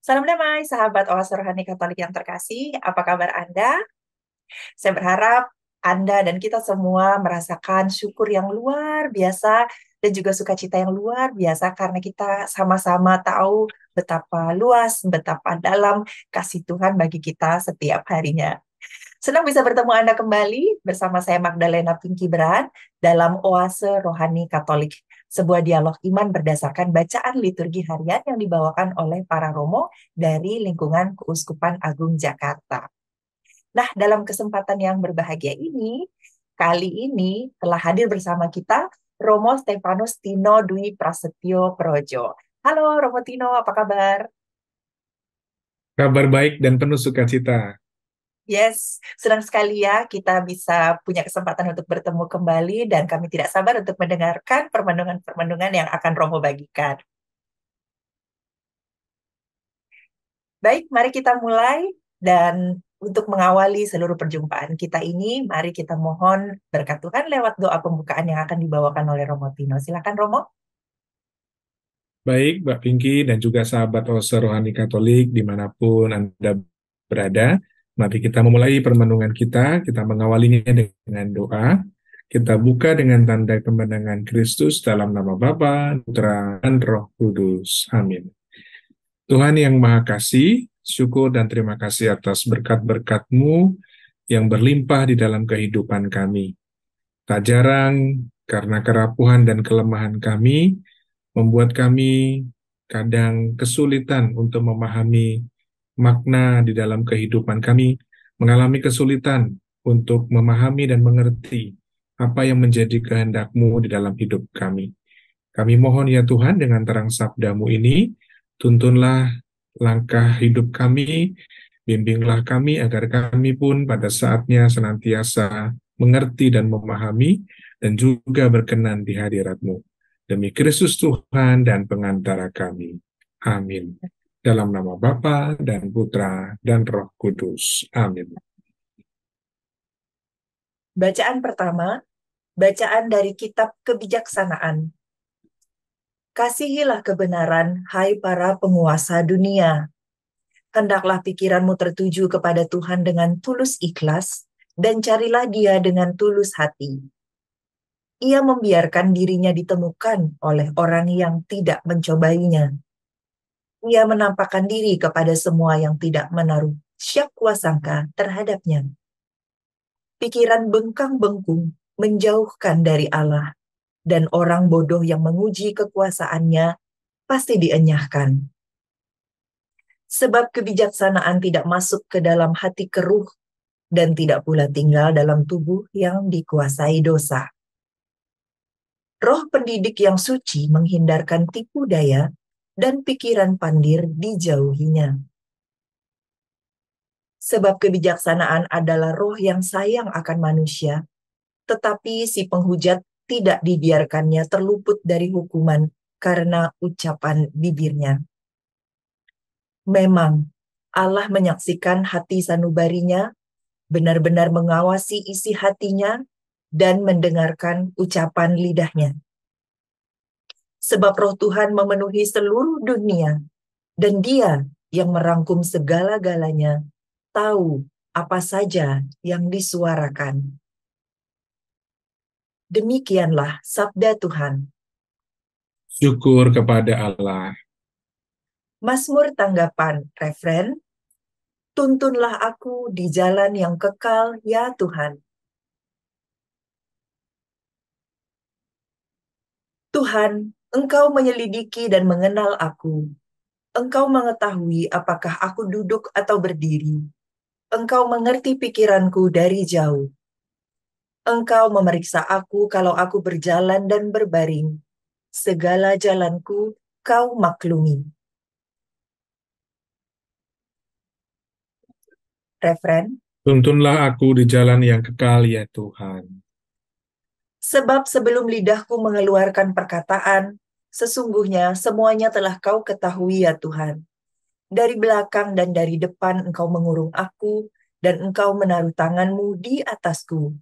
Salam damai, sahabat Oase Rohani Katolik yang terkasih. Apa kabar Anda? Saya berharap Anda dan kita semua merasakan syukur yang luar biasa dan juga sukacita yang luar biasa karena kita sama-sama tahu betapa luas, betapa dalam kasih Tuhan bagi kita setiap harinya. Senang bisa bertemu Anda kembali bersama saya Magdalena Pinky Beran dalam Oase Rohani Katolik, sebuah dialog iman berdasarkan bacaan liturgi harian yang dibawakan oleh para romo dari lingkungan Keuskupan Agung Jakarta. Nah, dalam kesempatan yang berbahagia ini, kali ini telah hadir bersama kita Romo Stefanus Tino Dwi Prasetyo Projo. Halo Romo Tino, apa kabar? Kabar baik dan penuh sukacita. Yes, senang sekali ya kita bisa punya kesempatan untuk bertemu kembali dan kami tidak sabar untuk mendengarkan permandungan-permandungan yang akan Romo bagikan. Baik, mari kita mulai dan untuk mengawali seluruh perjumpaan kita ini, mari kita mohon berkat Tuhan lewat doa pembukaan yang akan dibawakan oleh Romo Tino. Silakan Romo. Baik, Mbak Pinky dan juga sahabat Oase Rohani Katolik dimanapun Anda berada. Mari kita memulai permenungan kita mengawalinya dengan doa. Kita buka dengan tanda kemenangan Kristus dalam nama Bapa, Putra, dan Roh Kudus. Amin. Tuhan yang Maha Kasih, syukur dan terima kasih atas berkat-berkat-Mu yang berlimpah di dalam kehidupan kami. Tak jarang karena kerapuhan dan kelemahan kami, membuat kami kadang kesulitan untuk memahami makna di dalam kehidupan kami, mengalami kesulitan untuk memahami dan mengerti apa yang menjadi kehendak-Mu di dalam hidup kami. Kami mohon ya Tuhan dengan terang sabda-Mu ini, tuntunlah langkah hidup kami, bimbinglah kami agar kami pun pada saatnya senantiasa mengerti dan memahami dan juga berkenan di hadirat-Mu. Demi Kristus Tuhan dan pengantara kami. Amin. Dalam nama Bapa dan Putra dan Roh Kudus. Amin. Bacaan pertama, bacaan dari Kitab Kebijaksanaan. Kasihilah kebenaran, hai para penguasa dunia. Hendaklah pikiranmu tertuju kepada Tuhan dengan tulus ikhlas, dan carilah Dia dengan tulus hati. Ia membiarkan dirinya ditemukan oleh orang yang tidak mencobainya. Ia menampakkan diri kepada semua yang tidak menaruh syak kuasangka terhadapnya. Pikiran bengkang-bengkung menjauhkan dari Allah, dan orang bodoh yang menguji kekuasaannya pasti dienyahkan. Sebab kebijaksanaan tidak masuk ke dalam hati keruh dan tidak pula tinggal dalam tubuh yang dikuasai dosa. Roh pendidik yang suci menghindarkan tipu daya dan pikiran pandir dijauhinya. Sebab kebijaksanaan adalah roh yang sayang akan manusia, tetapi si penghujat tidak dibiarkannya terluput dari hukuman karena ucapan bibirnya. Memang Allah menyaksikan hati sanubarinya, benar-benar mengawasi isi hatinya, dan mendengarkan ucapan lidahnya. Sebab roh Tuhan memenuhi seluruh dunia, dan Dia yang merangkum segala-galanya tahu apa saja yang disuarakan. Demikianlah sabda Tuhan. Syukur kepada Allah. Mazmur tanggapan, referen, tuntunlah aku di jalan yang kekal, ya Tuhan. Tuhan, Engkau menyelidiki dan mengenal aku. Engkau mengetahui apakah aku duduk atau berdiri. Engkau mengerti pikiranku dari jauh. Engkau memeriksa aku kalau aku berjalan dan berbaring. Segala jalanku kau maklumi. Referen, Tuntunlah aku di jalan yang kekal ya Tuhan. sebab sebelum lidahku mengeluarkan perkataan, sesungguhnya semuanya telah kau ketahui ya Tuhan. Dari belakang dan dari depan engkau mengurung aku, dan engkau menaruh tanganmu di atasku.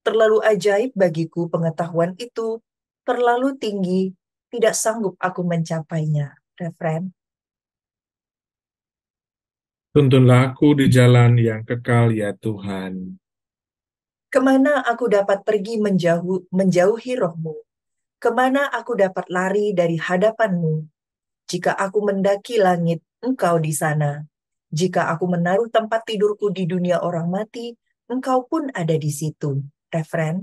Terlalu ajaib bagiku pengetahuan itu, terlalu tinggi, tidak sanggup aku mencapainya. Referen, Tuntunlah aku di jalan yang kekal ya Tuhan. Kemana aku dapat pergi menjauhi roh-Mu? Kemana aku dapat lari dari hadapan-Mu? Jika aku mendaki langit, Engkau di sana. Jika aku menaruh tempat tidurku di dunia orang mati, Engkau pun ada di situ. Referen.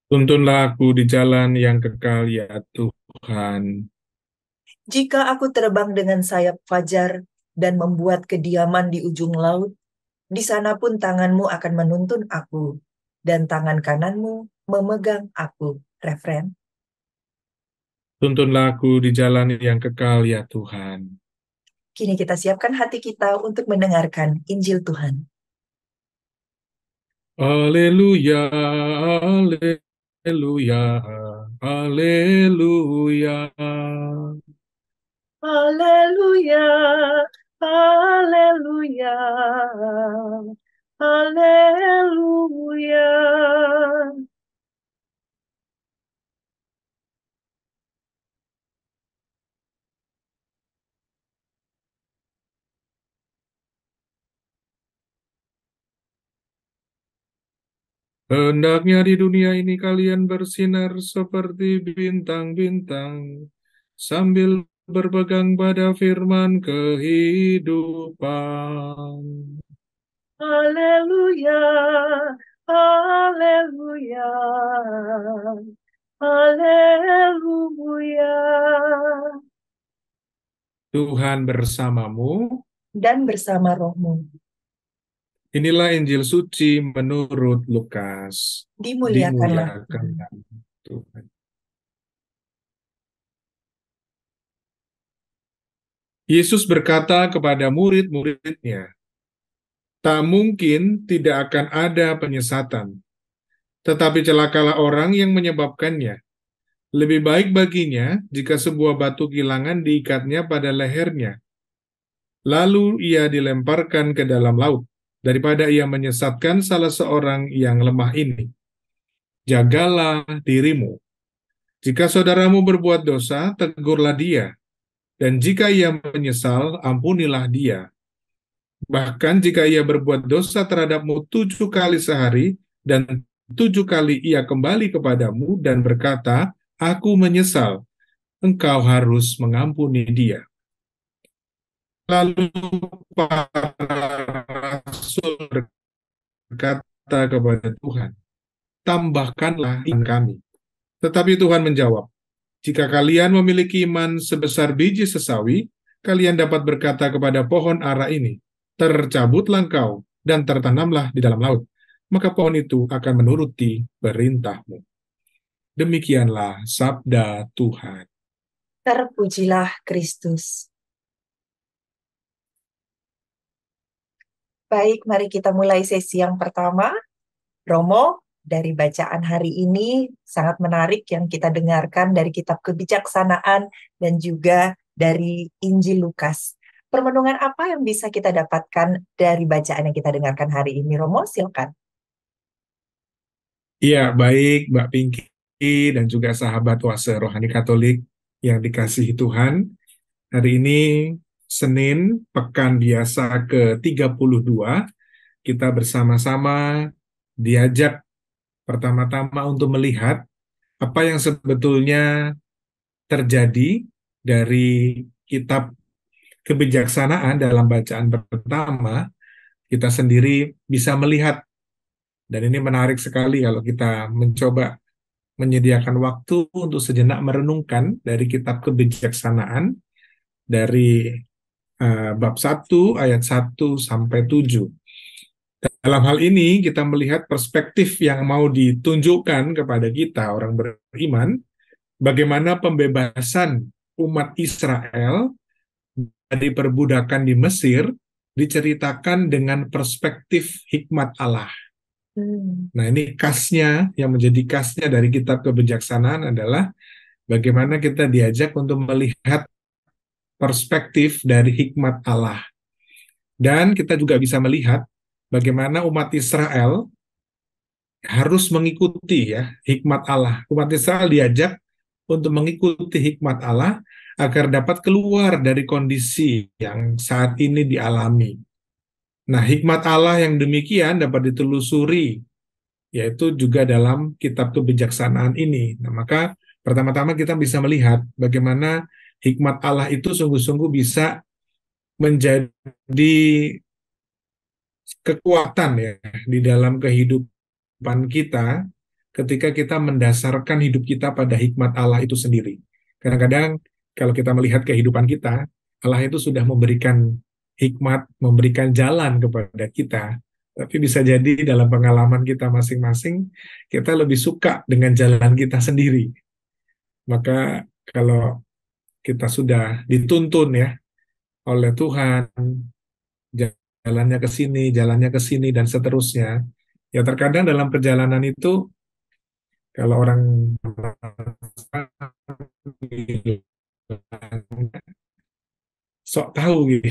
Tuntunlah aku di jalan yang kekal ya Tuhan. Jika aku terbang dengan sayap fajar dan membuat kediaman di ujung laut, di sana pun tanganmu akan menuntun aku, dan tangan kananmu memegang aku. Referen. Tuntunlah aku di jalan yang kekal ya Tuhan. Kini kita siapkan hati kita untuk mendengarkan Injil Tuhan. Haleluya, haleluya, haleluya. Haleluya, haleluya, haleluya. Hendaknya di dunia ini kalian bersinar seperti bintang-bintang, sambil berpegang pada firman kehidupan. Haleluya, haleluya, haleluya. Tuhan bersamamu. Dan bersama rohmu, Inilah Injil suci menurut Lukas. dimuliakanlah Tuhan. Dimuliakanlah Tuhan. Yesus berkata kepada murid-muridnya, "Tak mungkin tidak akan ada penyesatan, tetapi celakalah orang yang menyebabkannya. Lebih baik baginya jika sebuah batu kilangan diikatnya pada lehernya, lalu ia dilemparkan ke dalam laut, daripada ia menyesatkan salah seorang yang lemah ini. Jagalah dirimu. Jika saudaramu berbuat dosa, tegurlah dia, dan jika ia menyesal, ampunilah dia. Bahkan jika ia berbuat dosa terhadapmu 7 kali sehari, dan 7 kali ia kembali kepadamu dan berkata, Aku menyesal, engkau harus mengampuni dia." Lalu para rasul berkata kepada Tuhan, "Tambahkanlah iman kami." Tetapi Tuhan menjawab, "Jika kalian memiliki iman sebesar biji sesawi, kalian dapat berkata kepada pohon ara ini, 'Tercabutlah engkau dan tertanamlah di dalam laut,' maka pohon itu akan menuruti perintahmu." Demikianlah sabda Tuhan. Terpujilah Kristus. Baik, mari kita mulai sesi yang pertama. Romo, dari bacaan hari ini sangat menarik yang kita dengarkan dari kitab kebijaksanaan dan juga dari Injil Lukas. Permenungan apa yang bisa kita dapatkan dari bacaan yang kita dengarkan hari ini? Romo, silakan. Iya, baik Mbak Pinky dan juga sahabat Oase Rohani Katolik yang dikasihi Tuhan. Hari ini Senin, pekan biasa ke-32, kita bersama-sama diajak pertama-tama untuk melihat apa yang sebetulnya terjadi dari kitab kebijaksanaan dalam bacaan pertama. Kita sendiri bisa melihat, dan ini menarik sekali kalau kita mencoba menyediakan waktu untuk sejenak merenungkan dari kitab kebijaksanaan dari bab 1 ayat 1 sampai 7. Dalam hal ini kita melihat perspektif yang mau ditunjukkan kepada kita orang beriman, bagaimana pembebasan umat Israel dari perbudakan di Mesir diceritakan dengan perspektif hikmat Allah. Nah, ini khasnya, yang menjadi khasnya dari kitab kebijaksanaan adalah bagaimana kita diajak untuk melihat perspektif dari hikmat Allah. Dan kita juga bisa melihat bagaimana umat Israel harus mengikuti ya hikmat Allah. Umat Israel diajak untuk mengikuti hikmat Allah agar dapat keluar dari kondisi yang saat ini dialami. Nah, hikmat Allah yang demikian dapat ditelusuri, yaitu juga dalam kitab kebijaksanaan ini. Nah, maka pertama-tama kita bisa melihat bagaimana hikmat Allah itu sungguh-sungguh bisa menjadi kekuatan ya di dalam kehidupan kita ketika kita mendasarkan hidup kita pada hikmat Allah itu sendiri. Kadang-kadang kalau kita melihat kehidupan kita, Allah itu sudah memberikan hikmat, memberikan jalan kepada kita. Tapi bisa jadi dalam pengalaman kita masing-masing, kita lebih suka dengan jalan kita sendiri. Maka kalau kita sudah dituntun ya oleh Tuhan, jalannya ke sini, dan seterusnya. Ya terkadang dalam perjalanan itu, kalau orang sok tahu gitu,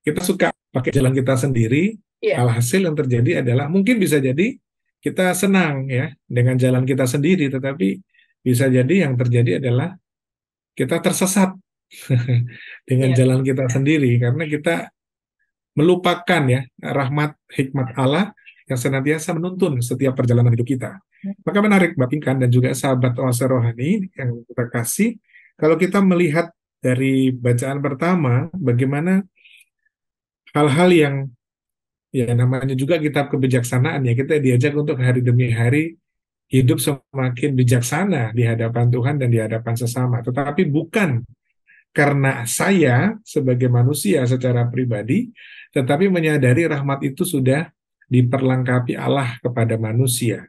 kita suka pakai jalan kita sendiri, Iya, alhasil yang terjadi adalah mungkin bisa jadi kita senang ya dengan jalan kita sendiri, tetapi bisa jadi yang terjadi adalah kita tersesat dengan iya. jalan kita sendiri karena kita melupakan ya rahmat hikmat Allah yang senantiasa menuntun setiap perjalanan hidup kita. Maka menarik Mbak Pinkan dan juga sahabat Oase Rohani yang kita kasih, kalau kita melihat dari bacaan pertama, bagaimana hal-hal yang ya namanya juga kitab kebijaksanaan ya, kita diajak untuk hari demi hari hidup semakin bijaksana di hadapan Tuhan dan di hadapan sesama. Tetapi bukan karena saya sebagai manusia secara pribadi, tetapi menyadari rahmat itu sudah diperlengkapi Allah kepada manusia.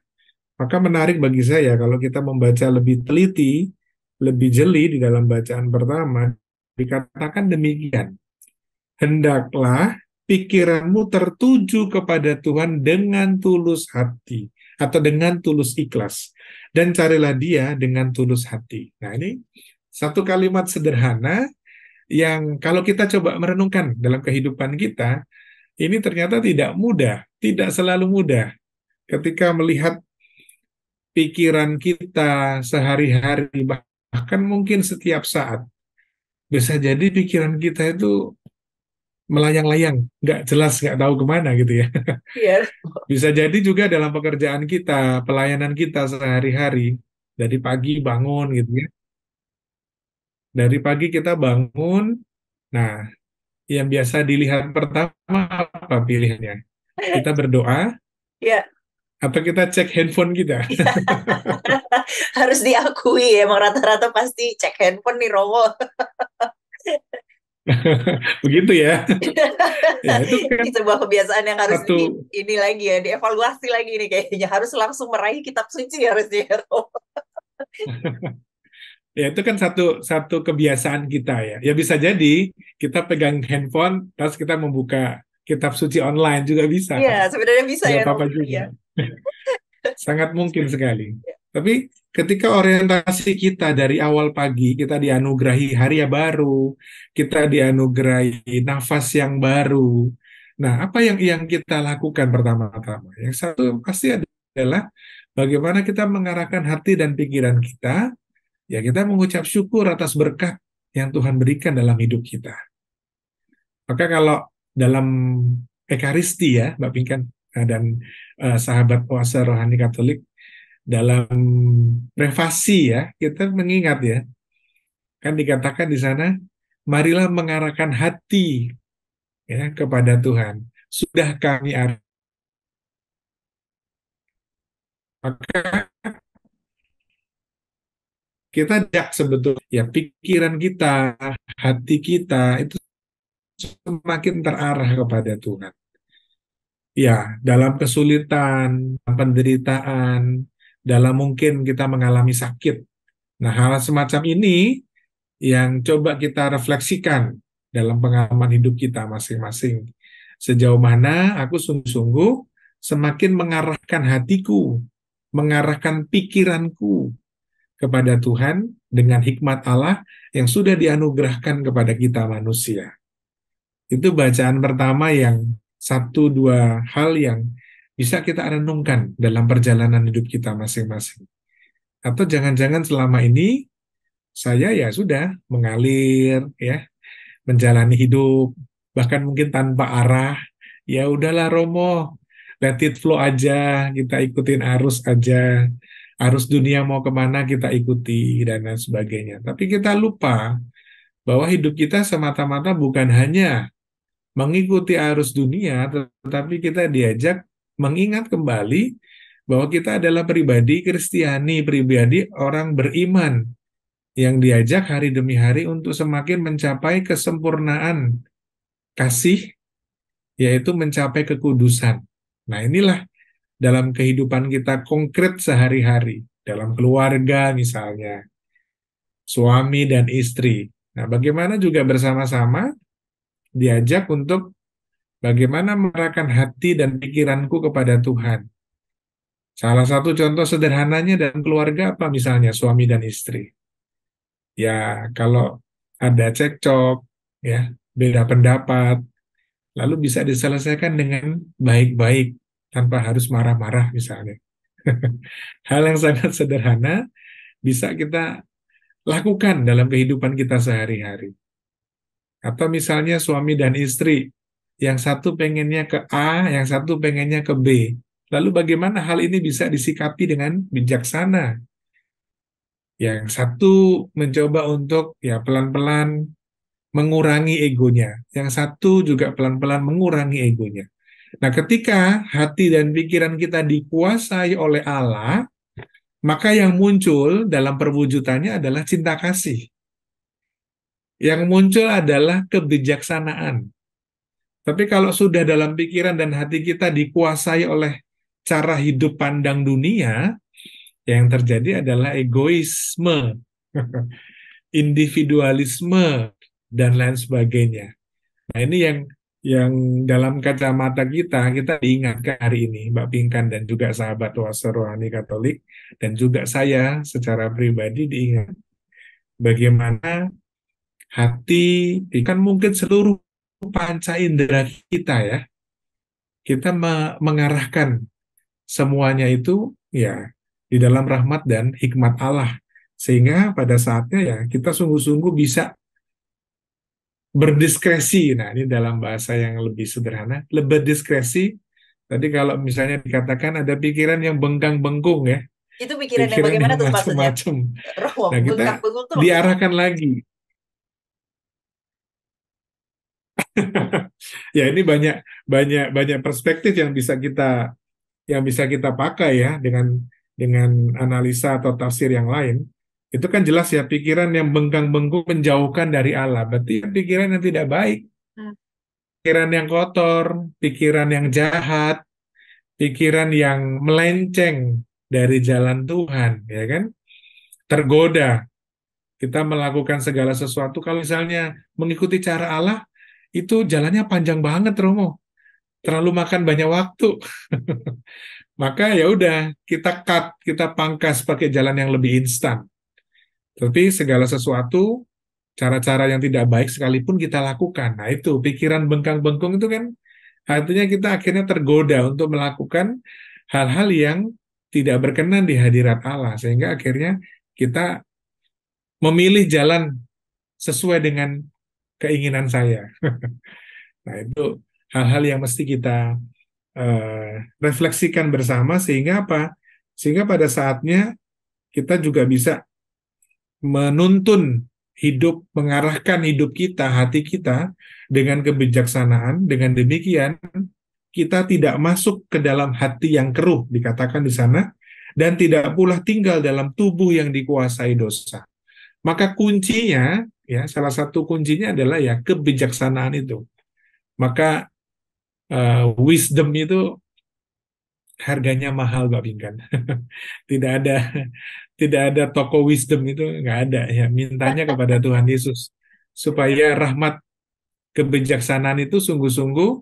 Maka menarik bagi saya kalau kita membaca lebih teliti, lebih jeli di dalam bacaan pertama, dikatakan demikian. Hendaklah pikiranmu tertuju kepada Tuhan dengan tulus hati, atau dengan tulus ikhlas. Dan carilah dia dengan tulus hati. Nah ini satu kalimat sederhana yang kalau kita coba merenungkan dalam kehidupan kita, ini ternyata tidak mudah, tidak selalu mudah. Ketika melihat pikiran kita sehari-hari, bahkan mungkin setiap saat, bisa jadi pikiran kita itu melayang-layang, nggak jelas, nggak tahu kemana gitu ya. Iya. Bisa jadi juga dalam pekerjaan kita, pelayanan kita sehari-hari, dari pagi bangun gitu ya. Dari pagi kita bangun, nah yang biasa dilihat pertama apa pilihannya? Kita berdoa Iya. atau kita cek handphone kita? Harus diakui, emang rata-rata pasti cek handphone nih Romo. Begitu ya. Ya, itu kan Ini sebuah kebiasaan yang harus satu, ini lagi ya, dievaluasi lagi nih kayaknya. Harus langsung meraih kitab suci harusnya ya, Romo. ya itu kan satu satu kebiasaan kita ya. Ya bisa jadi kita pegang handphone terus kita membuka kitab suci online juga bisa. Iya, sebenarnya bisa Nggak ya, apa-apa Romo. juga. Iya. Sangat mungkin sekali. Tapi ketika orientasi kita dari awal pagi, kita dianugerahi hari yang baru, kita dianugerahi nafas yang baru. Nah, apa yang kita lakukan pertama-tama? Yang satu pasti adalah bagaimana kita mengarahkan hati dan pikiran kita, ya kita mengucap syukur atas berkat yang Tuhan berikan dalam hidup kita. Maka kalau dalam Ekaristi ya, Mbak Pinkan dan sahabat puasa rohani Katolik, dalam privasi ya, kita mengingat ya, kan dikatakan di sana, marilah mengarahkan hati ya kepada Tuhan. Sudah kami arahkan, maka kita tidak sebetulnya ya pikiran kita, hati kita itu semakin terarah kepada Tuhan. Ya, dalam kesulitan, penderitaan, dalam mungkin kita mengalami sakit. Nah, hal semacam ini yang coba kita refleksikan dalam pengalaman hidup kita masing-masing. Sejauh mana aku sungguh-sungguh semakin mengarahkan hatiku, mengarahkan pikiranku kepada Tuhan dengan hikmat Allah yang sudah dianugerahkan kepada kita manusia. Itu bacaan pertama yang satu dua hal yang bisa kita renungkan dalam perjalanan hidup kita masing-masing. Atau jangan-jangan selama ini saya ya sudah mengalir ya, menjalani hidup bahkan mungkin tanpa arah. Ya udahlah Romo, let it flow aja, kita ikutin arus aja. Arus dunia mau kemana kita ikuti dan lain sebagainya. Tapi kita lupa bahwa hidup kita semata-mata bukan hanya mengikuti arus dunia, tetapi kita diajak mengingat kembali bahwa kita adalah pribadi Kristiani, pribadi orang beriman yang diajak hari demi hari untuk semakin mencapai kesempurnaan kasih, yaitu mencapai kekudusan. Nah, inilah dalam kehidupan kita konkret sehari-hari, dalam keluarga misalnya, suami dan istri. Nah, bagaimana juga bersama-sama diajak untuk bagaimana mengarahkan hati dan pikiranku kepada Tuhan. Salah satu contoh sederhananya dalam keluarga apa misalnya suami dan istri. Ya, kalau ada cekcok, ya, beda pendapat, lalu bisa diselesaikan dengan baik-baik tanpa harus marah-marah misalnya. Hal yang sangat sederhana bisa kita lakukan dalam kehidupan kita sehari-hari. Atau misalnya suami dan istri, yang satu pengennya ke A, yang satu pengennya ke B. Lalu bagaimana hal ini bisa disikapi dengan bijaksana? Yang satu mencoba untuk ya pelan-pelan mengurangi egonya, yang satu juga pelan-pelan mengurangi egonya. Nah, ketika hati dan pikiran kita dikuasai oleh Allah, maka yang muncul dalam perwujudannya adalah cinta kasih. Yang muncul adalah kebijaksanaan. Tapi kalau sudah dalam pikiran dan hati kita dikuasai oleh cara hidup pandang dunia, yang terjadi adalah egoisme, individualisme, dan lain sebagainya. Nah, ini yang dalam kacamata kita diingatkan hari ini, Mbak Pinkan dan juga sahabat Oase Rohani Katolik, dan juga saya secara pribadi diingat bagaimana hati, kan mungkin seluruh panca indera kita ya, kita mengarahkan semuanya itu ya di dalam rahmat dan hikmat Allah. Sehingga pada saatnya ya kita sungguh-sungguh bisa berdiskresi. Nah, ini dalam bahasa yang lebih sederhana, lebih diskresi. Tadi kalau misalnya dikatakan ada pikiran yang bengkang-bengkung ya, Itu pikiran yang pikiran bagaimana yang tuh maksudnya? macam-macam. Romo, Nah, kita bengkak-bengkak tuh maksudnya. diarahkan lagi. Ya, ini banyak banyak banyak perspektif yang bisa kita pakai ya dengan analisa atau tafsir yang lain. Itu kan jelas ya pikiran yang bengkang-bengkung menjauhkan dari Allah. Berarti pikiran yang tidak baik, Hmm. pikiran yang kotor, pikiran yang jahat, pikiran yang melenceng dari jalan Tuhan, ya kan? Tergoda kita melakukan segala sesuatu kalau misalnya mengikuti cara Allah itu jalannya panjang banget, Romo. Terlalu makan banyak waktu. Maka ya udah kita cut, kita pangkas pakai jalan yang lebih instan. Tapi segala sesuatu, cara-cara yang tidak baik sekalipun kita lakukan. Nah itu, pikiran bengkang-bengkung itu kan artinya kita akhirnya tergoda untuk melakukan hal-hal yang tidak berkenan di hadirat Allah. Sehingga akhirnya kita memilih jalan sesuai dengan keinginan saya. Nah itu hal-hal yang mesti kita refleksikan bersama sehingga apa? Sehingga pada saatnya kita juga bisa menuntun hidup, mengarahkan hidup kita, hati kita dengan kebijaksanaan. Dengan demikian, kita tidak masuk ke dalam hati yang keruh, dikatakan di sana, dan tidak pula tinggal dalam tubuh yang dikuasai dosa. Maka kuncinya, ya, salah satu kuncinya adalah ya kebijaksanaan itu. Maka wisdom itu harganya mahal, Mbak Pinkan. Tidak ada tidak ada toko wisdom itu nggak ada ya. Mintanya kepada Tuhan Yesus supaya rahmat kebijaksanaan itu sungguh-sungguh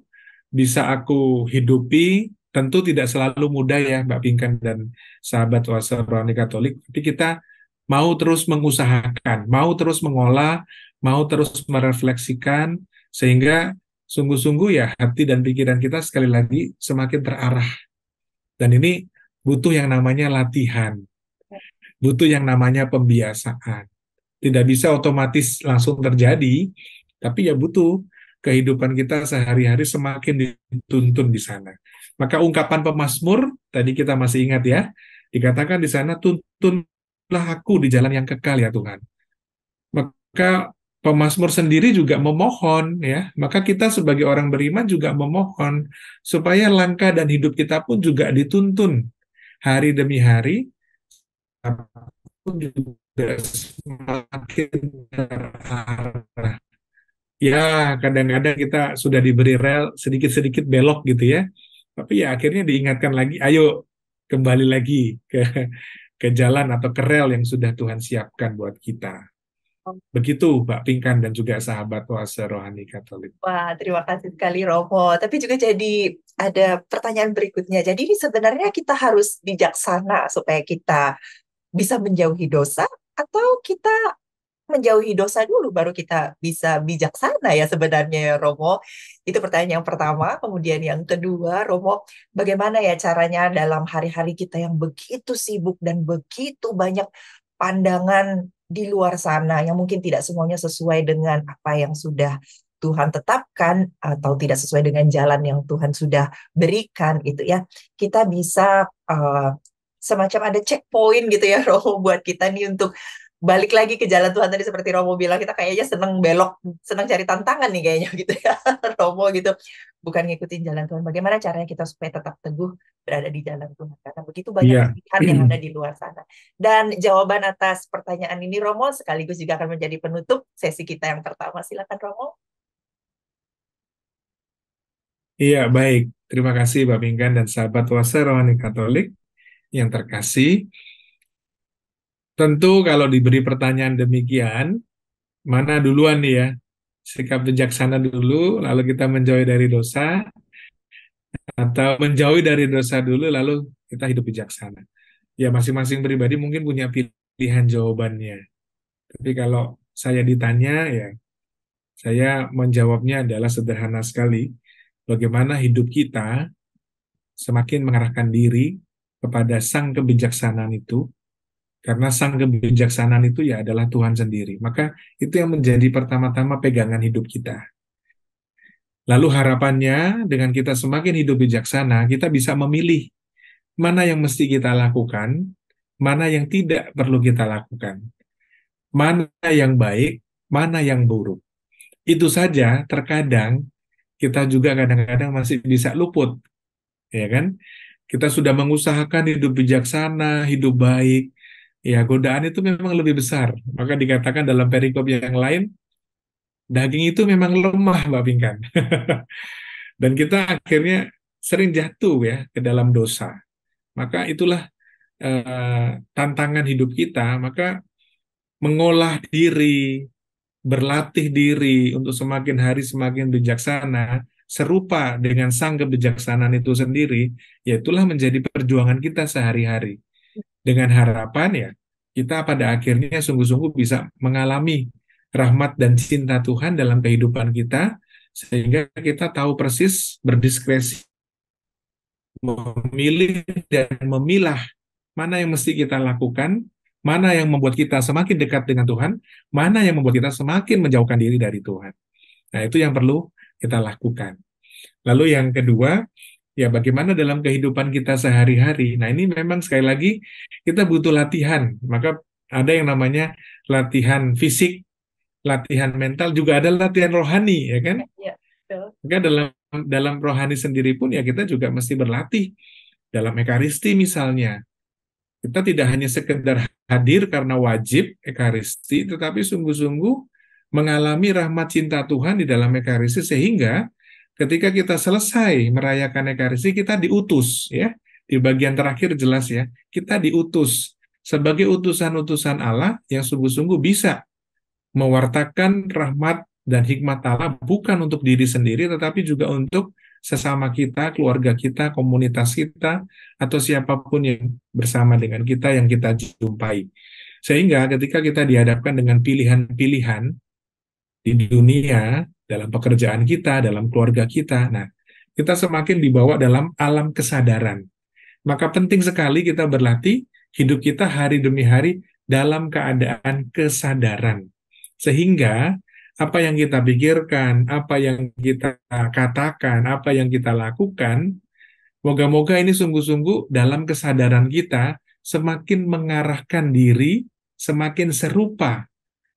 bisa aku hidupi. Tentu tidak selalu mudah ya, Mbak Pinkan dan sahabat Oase Rohani Katolik. Tapi kita mau terus mengusahakan, mau terus mengolah, mau terus merefleksikan sehingga sungguh-sungguh ya hati dan pikiran kita sekali lagi semakin terarah. Dan ini butuh yang namanya latihan, butuh yang namanya pembiasaan. tidak bisa otomatis langsung terjadi, tapi ya butuh kehidupan kita sehari-hari semakin dituntun di sana. Maka ungkapan pemazmur, tadi kita masih ingat ya, dikatakan di sana, tuntunlah aku di jalan yang kekal ya Tuhan. Maka pemazmur sendiri juga memohon ya, maka kita sebagai orang beriman juga memohon supaya langkah dan hidup kita pun juga dituntun hari demi hari, pun juga semakin terarah. Ya, kadang-kadang kita sudah diberi rel sedikit-sedikit belok gitu ya, tapi ya akhirnya diingatkan lagi, ayo kembali lagi ke jalan atau ke rel yang sudah Tuhan siapkan buat kita. Begitu, Mbak Pinkan dan juga sahabat Oase Rohani Katolik. Wah, terima kasih sekali Romo. Tapi juga jadi ada pertanyaan berikutnya. Jadi ini sebenarnya kita harus bijaksana supaya kita bisa menjauhi dosa, atau kita menjauhi dosa dulu baru kita bisa bijaksana ya sebenarnya ya Romo. Itu pertanyaan yang pertama. Kemudian yang kedua, Romo, bagaimana ya caranya dalam hari-hari kita yang begitu sibuk dan begitu banyak pandangan di luar sana yang mungkin tidak semuanya sesuai dengan apa yang sudah Tuhan tetapkan atau tidak sesuai dengan jalan yang Tuhan sudah berikan gitu ya. Kita bisa semacam ada checkpoint gitu ya Romo buat kita nih untuk balik lagi ke jalan Tuhan. Tadi seperti Romo bilang, kita kayaknya seneng belok, seneng cari tantangan nih kayaknya gitu ya Romo gitu, bukan ngikutin jalan Tuhan. Bagaimana caranya kita supaya tetap teguh berada di jalan Tuhan, karena begitu banyak Iya, pilihan yang ada di luar sana. Dan jawaban atas pertanyaan ini Romo sekaligus juga akan menjadi penutup sesi kita yang pertama. Silakan Romo. iya baik. Terima kasih Mbak Pinkan dan sahabat Oase Rohani Katolik yang terkasih. Tentu kalau diberi pertanyaan demikian, mana duluan nih ya? Sikap bijaksana dulu, lalu kita menjauhi dari dosa, atau menjauhi dari dosa dulu, lalu kita hidup bijaksana. Ya masing-masing pribadi mungkin punya pilihan jawabannya. Tapi kalau saya ditanya, ya saya menjawabnya adalah sederhana sekali. Bagaimana hidup kita semakin mengarahkan diri kepada sang kebijaksanaan itu, karena sang kebijaksanaan itu ya adalah Tuhan sendiri. Maka itu yang menjadi pertama-tama pegangan hidup kita. Lalu harapannya dengan kita semakin hidup bijaksana, kita bisa memilih mana yang mesti kita lakukan, mana yang tidak perlu kita lakukan, mana yang baik, mana yang buruk. Itu saja terkadang kita juga kadang-kadang masih bisa luput, ya kan? Kita sudah mengusahakan hidup bijaksana, hidup baik, ya godaan itu memang lebih besar. Maka dikatakan dalam perikop yang lain, daging itu memang lemah, Mbak Pinkan. Dan kita akhirnya sering jatuh ya ke dalam dosa. Maka itulah tantangan hidup kita. Maka mengolah diri, berlatih diri untuk semakin hari semakin bijaksana, serupa dengan sang kebijaksanaan itu sendiri, ya itulah menjadi perjuangan kita sehari-hari. Dengan harapan ya, kita pada akhirnya sungguh-sungguh bisa mengalami rahmat dan cinta Tuhan dalam kehidupan kita, sehingga kita tahu persis berdiskresi, memilih dan memilah mana yang mesti kita lakukan, mana yang membuat kita semakin dekat dengan Tuhan, mana yang membuat kita semakin menjauhkan diri dari Tuhan. Nah, itu yang perlu kita lakukan. Lalu yang kedua, ya bagaimana dalam kehidupan kita sehari-hari. Nah, ini memang sekali lagi kita butuh latihan. Maka ada yang namanya latihan fisik, latihan mental, juga ada latihan rohani, ya kan? Ya, betul. Maka dalam rohani sendiri pun ya kita juga mesti berlatih. Dalam ekaristi misalnya, kita tidak hanya sekedar hadir karena wajib ekaristi, tetapi sungguh-sungguh mengalami rahmat cinta Tuhan di dalam ekaristi, sehingga ketika kita selesai merayakan ekaristi, kita diutus ya. Di bagian terakhir jelas ya, kita diutus sebagai utusan-utusan Allah yang sungguh-sungguh bisa mewartakan rahmat dan hikmat Allah bukan untuk diri sendiri, tetapi juga untuk sesama kita, keluarga kita, komunitas kita, atau siapapun yang bersama dengan kita yang kita jumpai. Sehingga ketika kita dihadapkan dengan pilihan-pilihan di dunia, dalam pekerjaan kita, dalam keluarga kita, nah, kita semakin dibawa dalam alam kesadaran. Maka penting sekali kita berlatih hidup kita hari demi hari dalam keadaan kesadaran. Sehingga apa yang kita pikirkan, apa yang kita katakan, apa yang kita lakukan, moga-moga ini sungguh-sungguh dalam kesadaran kita semakin mengarahkan diri, semakin serupa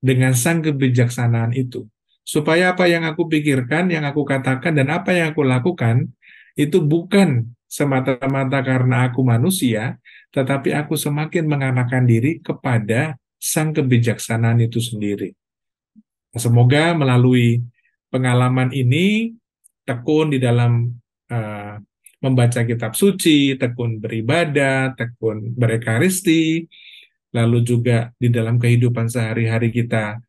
dengan sang kebijaksanaan itu. Supaya apa yang aku pikirkan, yang aku katakan, dan apa yang aku lakukan, itu bukan semata-mata karena aku manusia, tetapi aku semakin mengarahkan diri kepada sang kebijaksanaan itu sendiri. Semoga melalui pengalaman ini, tekun di dalam uh, membaca kitab suci, tekun beribadah, tekun berekaristi, lalu juga di dalam kehidupan sehari-hari kita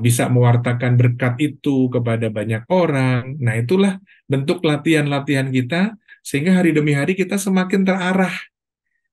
bisa mewartakan berkat itu kepada banyak orang. Nah, itulah bentuk latihan-latihan kita, sehingga hari demi hari kita semakin terarah.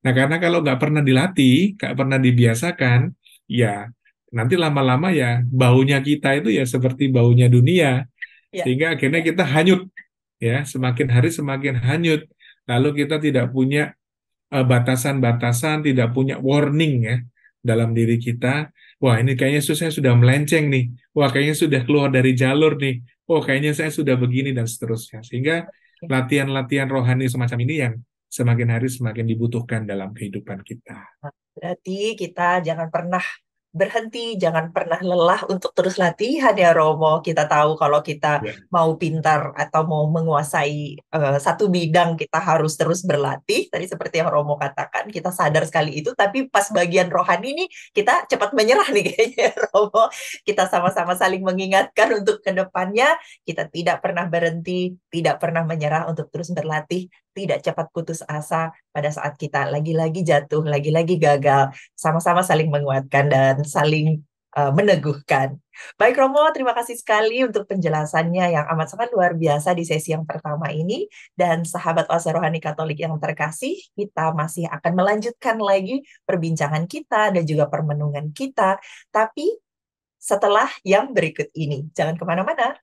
Nah, karena kalau nggak pernah dilatih, nggak pernah dibiasakan, ya nanti lama-lama ya baunya kita itu ya seperti baunya dunia, Ya, sehingga akhirnya kita hanyut, ya semakin hari semakin hanyut. Lalu kita tidak punya batasan-batasan, tidak punya warning ya dalam diri kita. Wah, ini kayaknya saya sudah melenceng nih. Wah, kayaknya sudah keluar dari jalur nih. Oh, kayaknya saya sudah begini dan seterusnya. Sehingga latihan-latihan rohani semacam ini yang semakin hari semakin dibutuhkan dalam kehidupan kita. berarti kita jangan pernah berhenti, jangan pernah lelah untuk terus latihan ya Romo. Kita tahu kalau kita Ya. mau pintar atau mau menguasai satu bidang, kita harus terus berlatih. Tadi seperti yang Romo katakan, kita sadar sekali itu, tapi pas bagian rohani ini kita cepat menyerah nih kayaknya Romo. Kita sama-sama saling mengingatkan untuk ke depannya, kita tidak pernah berhenti, tidak pernah menyerah untuk terus berlatih, tidak cepat putus asa pada saat kita lagi-lagi jatuh, lagi-lagi gagal, sama-sama saling menguatkan dan saling meneguhkan. Baik Romo, terima kasih sekali untuk penjelasannya yang amat sangat luar biasa di sesi yang pertama ini. Dan sahabat Oase Rohani Katolik yang terkasih, kita masih akan melanjutkan lagi perbincangan kita dan juga permenungan kita. Tapi setelah yang berikut ini, jangan kemana-mana.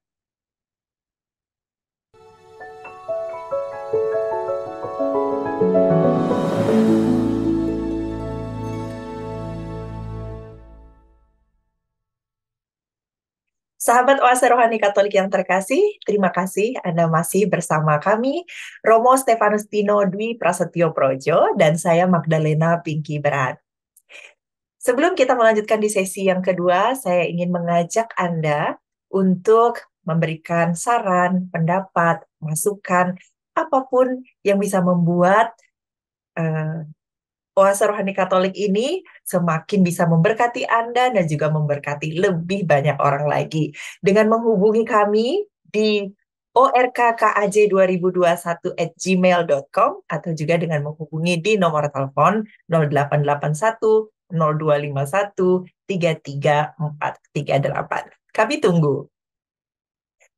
Sahabat Oase Rohani Katolik yang terkasih, terima kasih Anda masih bersama kami, Romo Stefanus Tino Dwi Prasetyo Projo, dan saya Magdalena Pinky Beran. Sebelum kita melanjutkan di sesi yang kedua, saya ingin mengajak Anda untuk memberikan saran, pendapat, masukan, apapun yang bisa membuat Oase Rohani Katolik ini semakin bisa memberkati Anda dan juga memberkati lebih banyak orang lagi. Dengan menghubungi kami di orkkaj2021@gmail.com atau juga dengan menghubungi di nomor telepon 0881 0251 33438. Kami tunggu.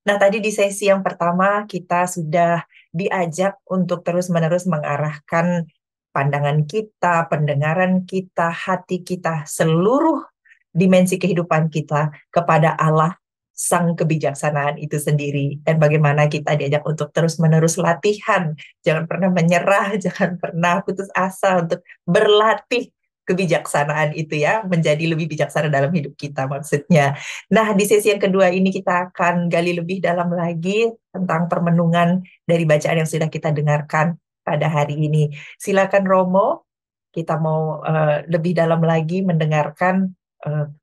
Nah, tadi di sesi yang pertama kita sudah diajak untuk terus-menerus mengarahkan pandangan kita, pendengaran kita, hati kita, seluruh dimensi kehidupan kita kepada Allah, Sang Kebijaksanaan itu sendiri. Dan bagaimana kita diajak untuk terus-menerus latihan. Jangan pernah menyerah, jangan pernah putus asa untuk berlatih kebijaksanaan itu ya, menjadi lebih bijaksana dalam hidup kita maksudnya. Nah, di sesi yang kedua ini kita akan gali lebih dalam lagi tentang permenungan dari bacaan yang sudah kita dengarkan pada hari ini. Silakan Romo, kita mau lebih dalam lagi mendengarkan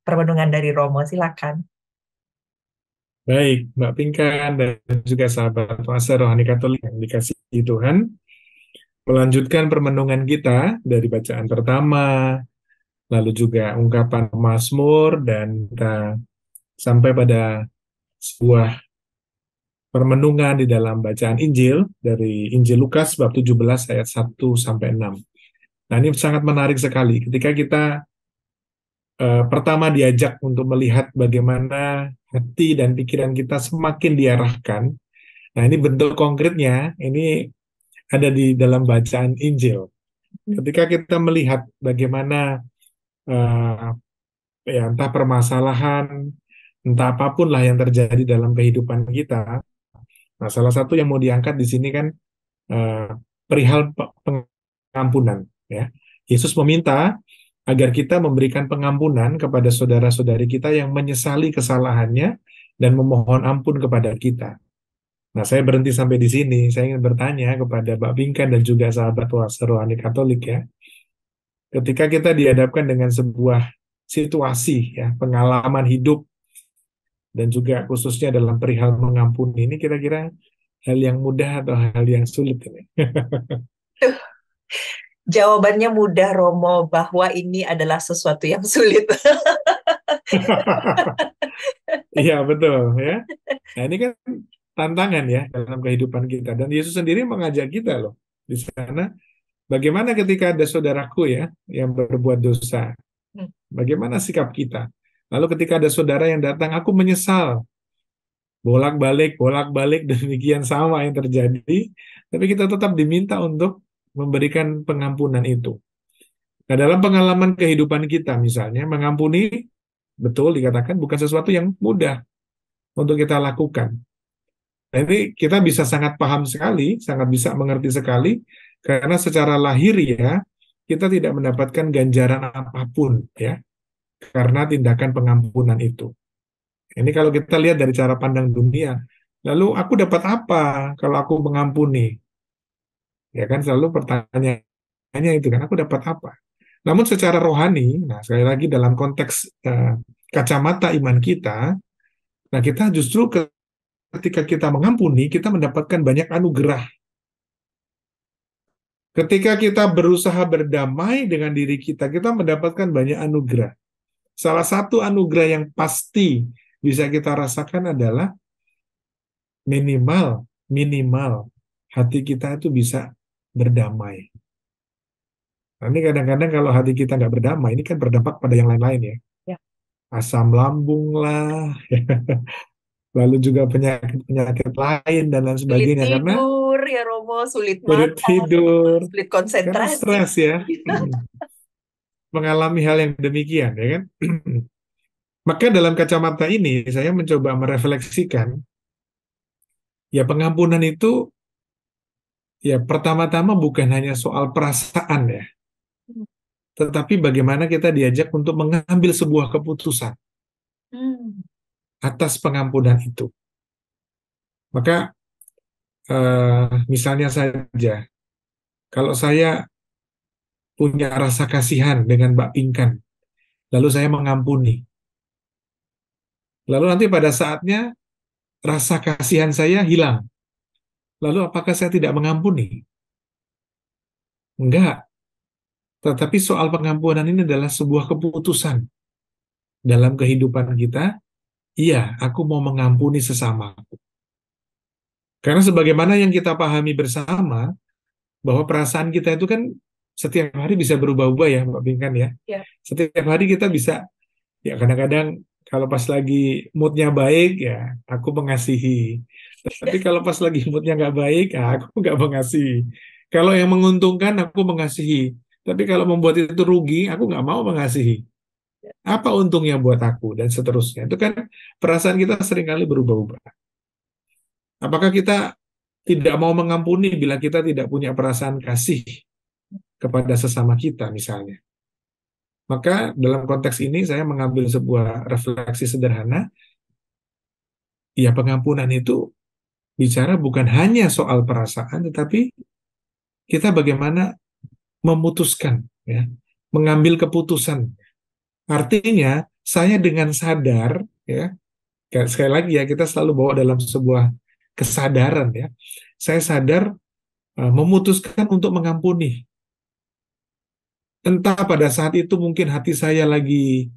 permenungan dari Romo. Silakan. Baik, Mbak Pinkan dan juga sahabat Oase Rohani Katolik yang dikasihi Tuhan, melanjutkan permenungan kita dari bacaan pertama, lalu juga ungkapan Mazmur, dan kita sampai pada sebuah permenungan di dalam bacaan Injil dari Injil Lukas bab 17 ayat 1 sampai 6. Nah, ini sangat menarik sekali ketika kita pertama diajak untuk melihat bagaimana hati dan pikiran kita semakin diarahkan. Nah, ini bentuk konkretnya, ini ada di dalam bacaan Injil. Ketika kita melihat bagaimana uh, ya entah permasalahan, entah apapun lah yang terjadi dalam kehidupan kita. Nah, salah satu yang mau diangkat di sini kan uh, perihal pengampunan. Ya, Yesus meminta agar kita memberikan pengampunan kepada saudara-saudari kita yang menyesali kesalahannya dan memohon ampun kepada kita. Nah, saya berhenti sampai di sini. Saya ingin bertanya kepada Mbak Pinkan dan juga sahabat rohani Katolik ya. Ketika kita dihadapkan dengan sebuah situasi ya, pengalaman hidup dan juga khususnya dalam perihal mengampuni ini kira-kira hal yang mudah atau hal yang sulit ini? Jawabannya mudah, Romo, bahwa ini adalah sesuatu yang sulit. Iya, betul ya. Nah, ini kan tantangan ya dalam kehidupan kita dan Yesus sendiri mengajak kita loh di sana. Bagaimana ketika ada saudaraku ya yang berbuat dosa? Bagaimana sikap kita? Lalu ketika ada saudara yang datang, aku menyesal. Bolak-balik, demikian sama yang terjadi. Tapi kita tetap diminta untuk memberikan pengampunan itu. Nah, dalam pengalaman kehidupan kita misalnya, mengampuni, betul dikatakan, bukan sesuatu yang mudah untuk kita lakukan. Nah, ini kita bisa sangat paham sekali, sangat bisa mengerti sekali, karena secara lahiriah kita tidak mendapatkan ganjaran apapun ya karena tindakan pengampunan itu. Ini kalau kita lihat dari cara pandang dunia, lalu aku dapat apa kalau aku mengampuni? Ya kan selalu pertanyaannya itu kan, aku dapat apa? Namun secara rohani, nah sekali lagi dalam konteks kacamata iman kita, nah kita justru ketika kita mengampuni, kita mendapatkan banyak anugerah. Ketika kita berusaha berdamai dengan diri kita mendapatkan banyak anugerah. Salah satu anugerah yang pasti bisa kita rasakan adalah minimal hati kita itu bisa berdamai. Nah, ini kadang-kadang kalau hati kita nggak berdamai, ini kan berdampak pada yang lain-lain ya. Ya. Asam lambung lah, lalu juga penyakit-penyakit lain dan lain Sulit sebagainya. Karena tidur, ya Romo, sulit sulit makan, tidur, sulit karena konsentrasi. stres ya. Mengalami hal yang demikian, ya kan? Maka dalam kacamata ini, saya mencoba merefleksikan, ya pengampunan itu, ya pertama-tama bukan hanya soal perasaan ya, tetapi bagaimana kita diajak untuk mengambil sebuah keputusan atas pengampunan itu. Maka misalnya saja, kalau saya punya rasa kasihan dengan Mbak Pinkan, lalu saya mengampuni. Lalu nanti pada saatnya rasa kasihan saya hilang. Lalu apakah saya tidak mengampuni? Enggak. Tetapi soal pengampunan ini adalah sebuah keputusan dalam kehidupan kita. Iya, aku mau mengampuni sesamaku. Karena sebagaimana yang kita pahami bersama, bahwa perasaan kita itu kan setiap hari bisa berubah-ubah ya, Mbak Pinkan ya. Ya. Setiap hari kita bisa, ya kadang-kadang kalau pas lagi moodnya baik, ya aku mengasihi. Tapi kalau pas lagi moodnya nggak baik, ya aku nggak mengasihi. Kalau yang menguntungkan, aku mengasihi. Tapi kalau membuat itu rugi, aku nggak mau mengasihi. Apa untungnya buat aku? Dan seterusnya. Itu kan perasaan kita seringkali berubah-ubah. Apakah kita tidak mau mengampuni bila kita tidak punya perasaan kasih kepada sesama kita misalnya? Maka dalam konteks ini saya mengambil sebuah refleksi sederhana. Ya pengampunan itu bicara bukan hanya soal perasaan, tetapi kita bagaimana memutuskan, ya, mengambil keputusan. Artinya saya dengan sadar, ya, sekali lagi ya kita selalu bawa dalam sebuah kesadaran ya. Saya sadar memutuskan untuk mengampuni. Entah pada saat itu mungkin hati saya lagi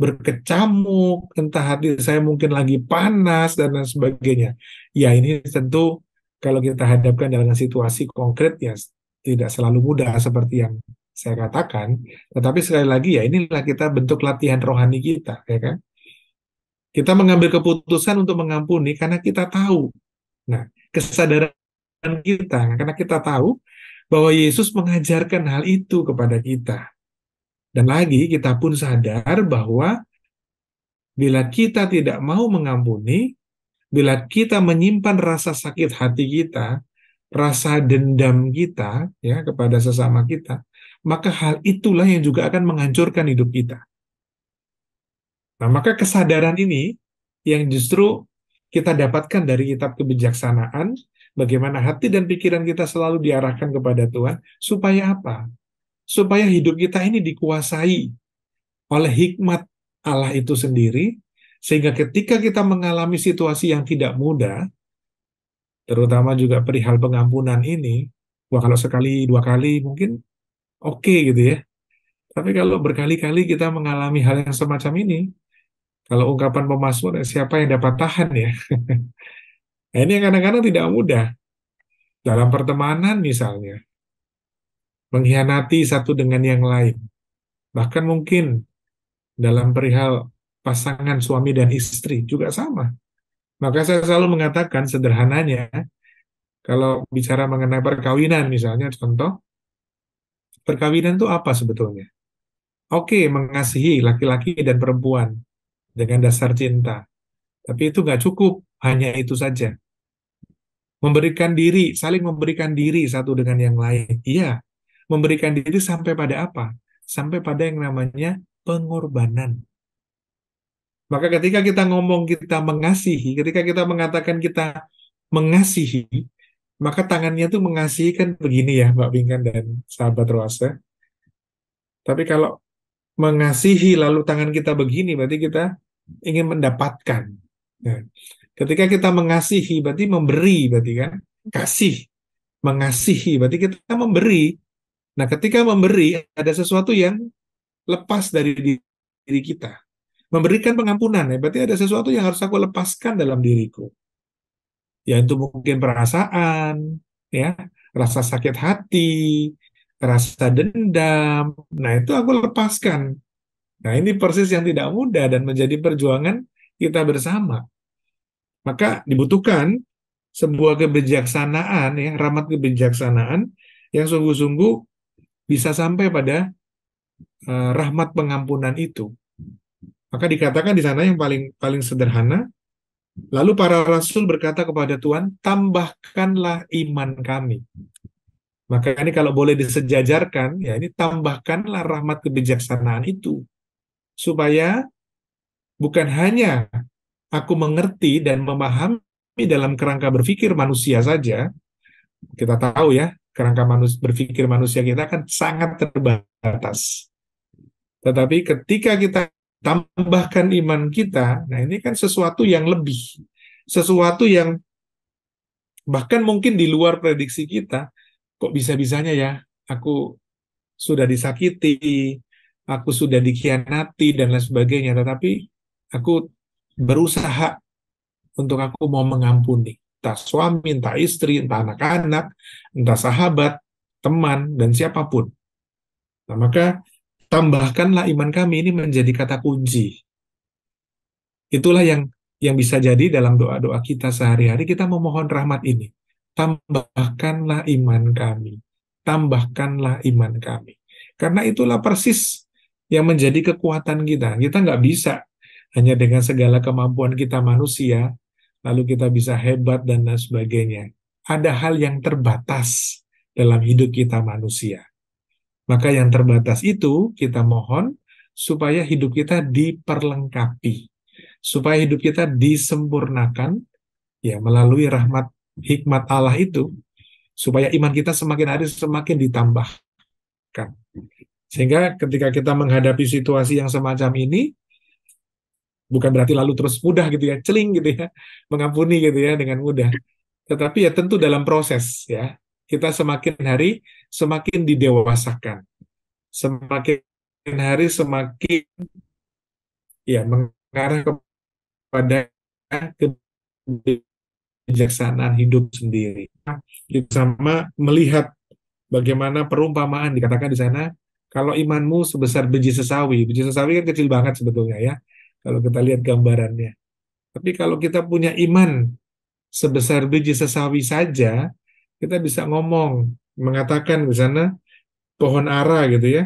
berkecamuk, entah hati saya mungkin lagi panas dan lain sebagainya. Ya ini tentu kalau kita hadapkan dalam situasi konkret ya tidak selalu mudah seperti yang saya katakan. Tetapi sekali lagi ya inilah kita bentuk latihan rohani kita, ya kan? Kita mengambil keputusan untuk mengampuni karena kita tahu. Nah, kesadaran kita, karena kita tahu bahwa Yesus mengajarkan hal itu kepada kita. Dan lagi, kita pun sadar bahwa bila kita tidak mau mengampuni, bila kita menyimpan rasa sakit hati kita, rasa dendam kita ya kepada sesama kita, maka hal itulah yang juga akan menghancurkan hidup kita. Nah, maka kesadaran ini yang justru kita dapatkan dari kitab kebijaksanaan, bagaimana hati dan pikiran kita selalu diarahkan kepada Tuhan, supaya apa? Supaya hidup kita ini dikuasai oleh hikmat Allah itu sendiri, sehingga ketika kita mengalami situasi yang tidak mudah, terutama juga perihal pengampunan ini, wah kalau sekali, dua kali mungkin oke gitu ya. Tapi kalau berkali-kali kita mengalami hal yang semacam ini, kalau ungkapan pemazmur, siapa yang dapat tahan ya? Nah, ini yang kadang-kadang tidak mudah. Dalam pertemanan misalnya, mengkhianati satu dengan yang lain. Bahkan mungkin dalam perihal pasangan suami dan istri juga sama. Maka saya selalu mengatakan sederhananya, kalau bicara mengenai perkawinan misalnya, contoh, perkawinan itu apa sebetulnya? Oke, mengasihi laki-laki dan perempuan dengan dasar cinta. Tapi itu nggak cukup, hanya itu saja. Memberikan diri, saling memberikan diri satu dengan yang lain. Iya, memberikan diri sampai pada apa? Sampai pada yang namanya pengorbanan. Maka ketika kita ngomong kita mengasihi, ketika kita mengatakan kita mengasihi, maka tangannya tuh mengasihi kan begini ya, Mbak Bingkan dan sahabat Roasa. Tapi kalau mengasihi lalu tangan kita begini, berarti kita ingin mendapatkan. Nah, ketika kita mengasihi, berarti memberi, berarti kan? Kasih, mengasihi, berarti kita memberi. Nah, ketika memberi, ada sesuatu yang lepas dari diri kita. Memberikan pengampunan, ya, berarti ada sesuatu yang harus aku lepaskan dalam diriku. Ya, itu mungkin perasaan, ya, rasa sakit hati, rasa dendam. Nah, itu aku lepaskan. Nah, ini persis yang tidak mudah dan menjadi perjuangan kita bersama. Maka dibutuhkan sebuah kebijaksanaan, ya, rahmat kebijaksanaan yang sungguh-sungguh bisa sampai pada rahmat pengampunan itu. Maka dikatakan di sana yang paling paling sederhana, lalu para rasul berkata kepada Tuhan, tambahkanlah iman kami. Maka ini kalau boleh disejajarkan, ya ini tambahkanlah rahmat kebijaksanaan itu. Supaya bukan hanya aku mengerti dan memahami dalam kerangka berpikir manusia saja, kita tahu ya, kerangka berpikir manusia kita kan sangat terbatas. Tetapi ketika kita tambahkan iman kita, nah ini kan sesuatu yang lebih, sesuatu yang bahkan mungkin di luar prediksi kita, kok bisa-bisanya ya, aku sudah disakiti, aku sudah dikhianati, dan lain sebagainya, tetapi aku berusaha untuk aku mau mengampuni. Entah suami, entah istri, entah anak-anak, entah sahabat, teman, dan siapapun. Nah, maka tambahkanlah iman kami ini menjadi kata kunci. Itulah yang bisa jadi dalam doa-doa kita sehari-hari, kita memohon rahmat ini. Tambahkanlah iman kami. Tambahkanlah iman kami. Karena itulah persis yang menjadi kekuatan kita. Kita nggak bisa hanya dengan segala kemampuan kita manusia, lalu kita bisa hebat dan lain sebagainya. Ada hal yang terbatas dalam hidup kita manusia. Maka yang terbatas itu kita mohon supaya hidup kita diperlengkapi, supaya hidup kita disempurnakan ya melalui rahmat hikmat Allah itu, supaya iman kita semakin hari semakin ditambahkan. Sehingga ketika kita menghadapi situasi yang semacam ini, bukan berarti lalu terus mudah gitu ya, celing gitu ya, mengampuni gitu ya dengan mudah. Tetapi ya tentu dalam proses ya, kita semakin hari semakin didewasakan, semakin hari semakin ya mengarah kepada kebijaksanaan hidup sendiri. Kita sama melihat bagaimana perumpamaan dikatakan di sana, kalau imanmu sebesar biji sesawi kan kecil banget sebetulnya ya, kalau kita lihat gambarannya. Tapi kalau kita punya iman sebesar biji sesawi saja, kita bisa ngomong, mengatakan di sana, pohon ara gitu ya,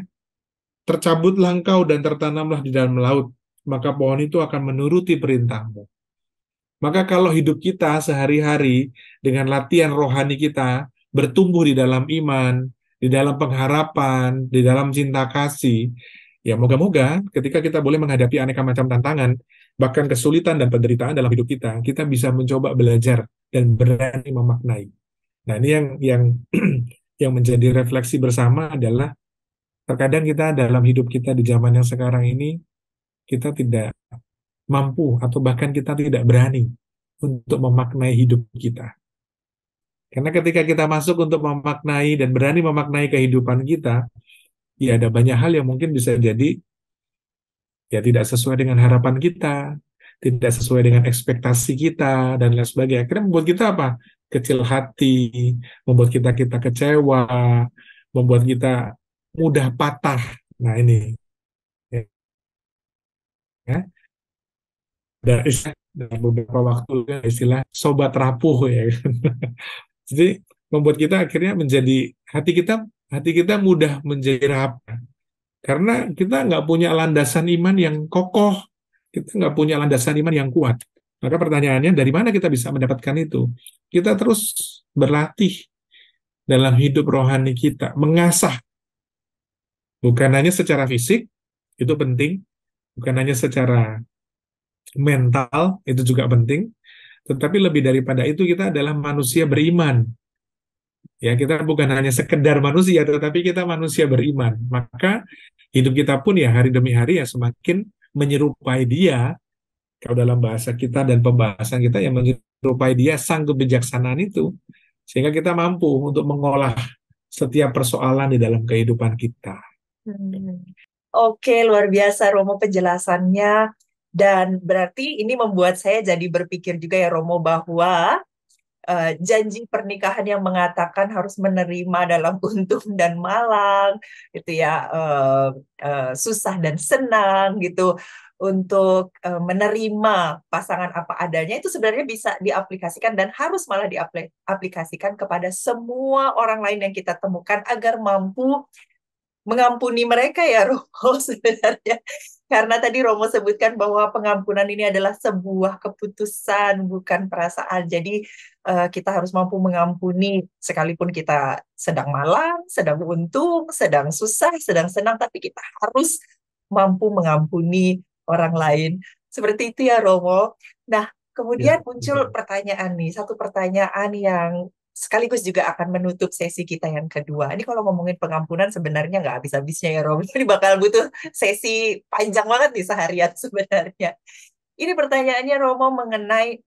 tercabutlah engkau dan tertanamlah di dalam laut, maka pohon itu akan menuruti perintahmu. Maka kalau hidup kita sehari-hari dengan latihan rohani kita bertumbuh di dalam iman, di dalam pengharapan, di dalam cinta kasih. Ya, moga-moga ketika kita boleh menghadapi aneka macam tantangan, bahkan kesulitan dan penderitaan dalam hidup kita, kita bisa mencoba belajar dan berani memaknai. Nah, ini yang yang menjadi refleksi bersama adalah terkadang kita dalam hidup kita di zaman yang sekarang ini, kita tidak mampu atau bahkan kita tidak berani untuk memaknai hidup kita. Karena ketika kita masuk untuk memaknai dan berani memaknai kehidupan kita, ya ada banyak hal yang mungkin bisa jadi ya tidak sesuai dengan harapan kita, tidak sesuai dengan ekspektasi kita, dan lain sebagainya. Akhirnya membuat kita apa? Kecil hati, membuat kita kecewa, membuat kita mudah patah. Nah ini, ya. Dan dalam beberapa waktu istilah sobat rapuh ya. Jadi membuat kita akhirnya menjadi hati kita mudah menjadi rapuh karena kita nggak punya landasan iman yang kokoh, kita nggak punya landasan iman yang kuat. Maka pertanyaannya dari mana kita bisa mendapatkan itu? Kita terus berlatih dalam hidup rohani kita, mengasah bukan hanya secara fisik itu penting, bukan hanya secara mental itu juga penting, tetapi lebih daripada itu kita adalah manusia beriman. Ya, kita bukan hanya sekedar manusia, tetapi kita manusia beriman. Maka hidup kita pun ya hari demi hari ya semakin menyerupai Dia. Kalau dalam bahasa kita dan pembahasan kita yang menyerupai Dia sang kebijaksanaan itu, sehingga kita mampu untuk mengolah setiap persoalan di dalam kehidupan kita. Hmm. Oke, luar biasa Romo penjelasannya. Dan berarti ini membuat saya jadi berpikir juga ya Romo bahwa janji pernikahan yang mengatakan harus menerima dalam untung dan malang, gitu ya, susah dan senang, gitu, untuk menerima pasangan apa adanya itu sebenarnya bisa diaplikasikan dan harus malah diaplikasikan kepada semua orang lain yang kita temukan agar mampu mengampuni mereka ya Romo sebenarnya. Karena tadi Romo sebutkan bahwa pengampunan ini adalah sebuah keputusan, bukan perasaan. Jadi kita harus mampu mengampuni sekalipun kita sedang malang, sedang untung, sedang susah, sedang senang, tapi kita harus mampu mengampuni orang lain. Seperti itu ya Romo. Nah, Ya, kemudian muncul pertanyaan nih, satu pertanyaan yang sekaligus juga akan menutup sesi kita yang kedua. Ini kalau ngomongin pengampunan sebenarnya nggak habis-habisnya ya, Rob. Ini bakal butuh sesi panjang banget nih seharian sebenarnya. Ini pertanyaannya, Romo, mengenai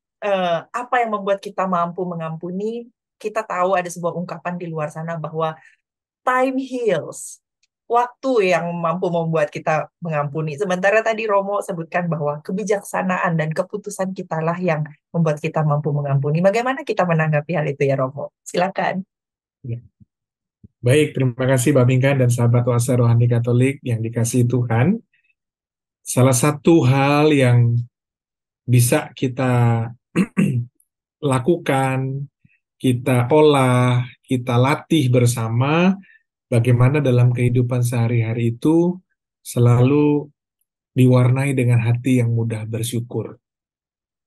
apa yang membuat kita mampu mengampuni. Kita tahu ada sebuah ungkapan di luar sana bahwa time heals. Waktu yang mampu membuat kita mengampuni. Sementara tadi Romo sebutkan bahwa kebijaksanaan dan keputusan kitalah yang membuat kita mampu mengampuni. Bagaimana kita menanggapi hal itu ya Romo? Silakan. ya. Baik, terima kasih Mbak Bingkan dan sahabat Oase Rohani Katolik yang dikasihi Tuhan. Salah satu hal yang bisa kita lakukan, kita olah, kita latih bersama, bagaimana dalam kehidupan sehari-hari itu selalu diwarnai dengan hati yang mudah bersyukur.